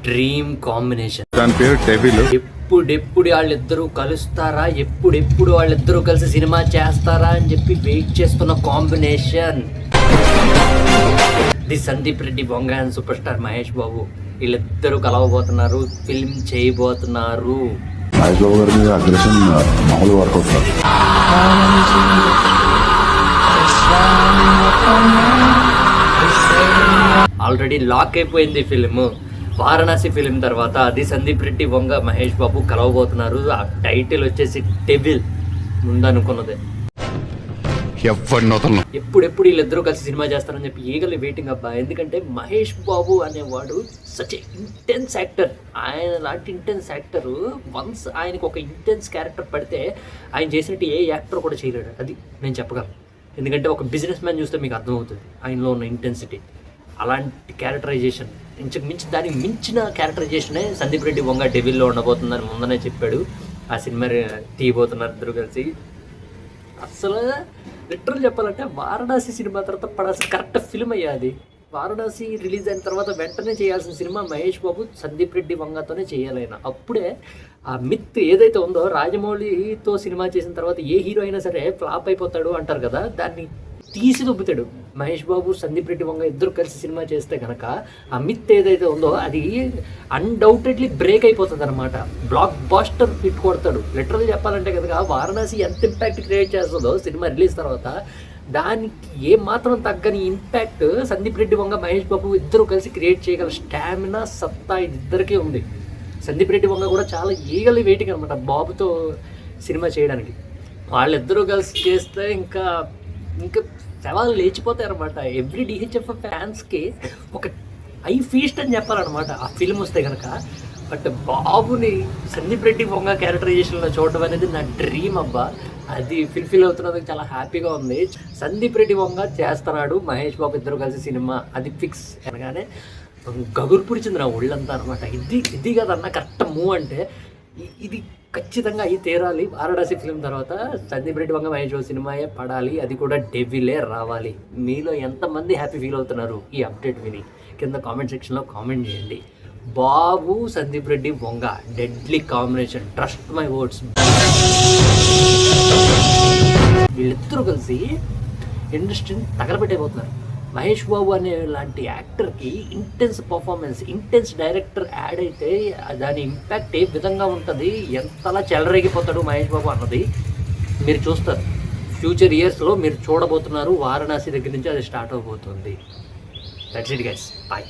Dream combination. దాని పేరు devil. ఎప్పుడెప్పుడు వాళ్ళిద్దరూ కలుస్తారా, ఎప్పుడెప్పుడు వాళ్ళిద్దరూ కలిసి సినిమా చేస్తారా అని చెప్పి వెయిట్ చేస్తున్న combination the Sandeep Reddy Vanga and super star Mahesh Babu. వీళ్ళిద్దరూ కలవబోతున్నారు, ఫిల్మ్ చేయబోతున్నారు. మహేష్ బాబు గారి మీద అగ్రెషన్ మామూలు వర్కౌట్ కాదు. ఆల్రెడీ లాక్ అయిపోయింది ఫిల్మ్. వారణాసి ఫిలిం తర్వాత అది సందీప్ రెడ్డి వంగ మహేష్ బాబు కలవబోతున్నారు. ఆ టైటిల్ వచ్చేసి డెవిల్. ముందనుకున్నదే. ఎప్పుడెప్పుడు వీళ్ళిద్దరూ కలిసి సినిమా చేస్తారని చెప్పి ఈగల్ వెయిటింగ్ అబ్బా. ఎందుకంటే మహేష్ బాబు అనేవాడు సచ్ ఇంటెన్స్ యాక్టర్. ఆయన లాంటి ఇంటెన్స్ యాక్టర్ వన్స్ ఆయనకు ఒక ఇంటెన్స్ క్యారెక్టర్ పడితే ఆయన చేసినట్టు ఏ యాక్టర్ కూడా చేయలేడు. అది నేను చెప్పగలను. ఎందుకంటే ఒక బిజినెస్ మ్యాన్ చూస్తే మీకు అర్థమవుతుంది ఆయనలో ఉన్న ఇంటెన్సిటీ. అలాంటి క్యారెక్టరైజేషన్, ఇంచుకు మించి దానికి మించిన క్యారెక్టరైజేషనే సందీప్ రెడ్డి వంగ డెవిల్లో ఉండబోతుందని ముందనే చెప్పాడు. ఆ సినిమా తీయబోతున్నారు ఇద్దరు కలిసి. అసలు లిటరల్ చెప్పాలంటే వారణాసి సినిమా తర్వాత పడాల్సిన కరెక్ట్ ఫిల్మ్ అయ్యాది. వారణాసి రిలీజ్ అయిన తర్వాత వెంటనే చేయాల్సిన సినిమా మహేష్ బాబు సందీప్ రెడ్డి వంగతోనే చేయాలి. ఆయన అప్పుడే ఆ మిత్ ఏదైతే ఉందో, రాజమౌళితో సినిమా చేసిన తర్వాత ఏ హీరో అయినా సరే ఫ్లాప్ అయిపోతాడు అంటారు కదా, దాన్ని తీసి దొబ్బుతాడు. మహేష్ బాబు సందీప్ రెడ్డి వంగ ఇద్దరు కలిసి సినిమా చేస్తే కనుక ఆ మిత్ ఏదైతే ఉందో అది అన్డౌటెడ్లీ బ్రేక్ అయిపోతుంది అనమాట. బ్లాక్ బాస్టర్ హిట్ కొడతాడు. లిటరల్ చెప్పాలంటే కనుక వారణాసి ఎంత ఇంపాక్ట్ క్రియేట్ చేస్తుందో సినిమా రిలీజ్ తర్వాత, దానికి ఏమాత్రం తగ్గని ఇంపాక్ట్ సందీప్ రెడ్డి వంగ మహేష్ బాబు ఇద్దరు కలిసి క్రియేట్ చేయగల స్టామినా, సత్తా ఇద్దరికీ ఉంది. సందీప్ రెడ్డి వంగ కూడా చాలా ఈగలీ వెయిటింగ్ అనమాట బాబుతో సినిమా చేయడానికి. వాళ్ళిద్దరూ కలిసి చేస్తే ఇంకా సవాళ్ళు లేచిపోతాయి అనమాట. ఎవ్రీ డిహెచ్ఎఫ్ ఫ్యాన్స్కి ఒక ఐ ఫీస్ట్ అని చెప్పాలన్నమాట ఆ ఫిల్మ్ వస్తే కనుక. బట్ బాబుని సందీప్ రెడ్డి వంగ క్యారెక్టరైజేషన్లో చూడడం అనేది నా డ్రీమ్ అబ్బా. అది ఫిల్ఫిల్ అవుతున్నందుకు చాలా హ్యాపీగా ఉంది. సందీప్ రెడ్డి వంగ చేస్తున్నాడు, మహేష్ బాబు ఇద్దరు కలిసి సినిమా, అది ఫిక్స్ అనగానే గగురు పుడిచింది నా ఒళ్ళంతా అనమాట. ఇది కదన్నా కరెక్ట్ మూవ్ అంటే. ఇది ఖచ్చితంగా అయి తీరాలి. వారణాసి ఫిల్మ్ తర్వాత సందీప్ రెడ్డి వంగ మహేష్ బాబు సినిమాయే పడాలి, అది కూడా డెవిలే రావాలి. మీలో ఎంతమంది హ్యాపీ ఫీల్ అవుతున్నారు ఈ అప్డేట్ విని కింద కామెంట్ సెక్షన్లో కామెంట్ చేయండి. Babu Sandeep Reddy Vanga deadly combination, trust my words. వీళ్ళిద్దరూ కలిసి ఇండస్ట్రీని తగలబెట్టేపోతున్నారు. మహేష్ బాబు అనే లాంటి యాక్టర్కి intense performance, intense director add అయితే దాని ఇంపాక్ట్ ఏ విధంగా ఉంటుంది, ఎంతలా చెలరేగిపోతాడు మహేష్ బాబు అన్నది మీరు చూస్తారు. ఫ్యూచర్ ఇయర్స్లో మీరు చూడబోతున్నారు. వారణాసి దగ్గర నుంచి అది స్టార్ట్ అవబోతుంది. That's it guys, bye.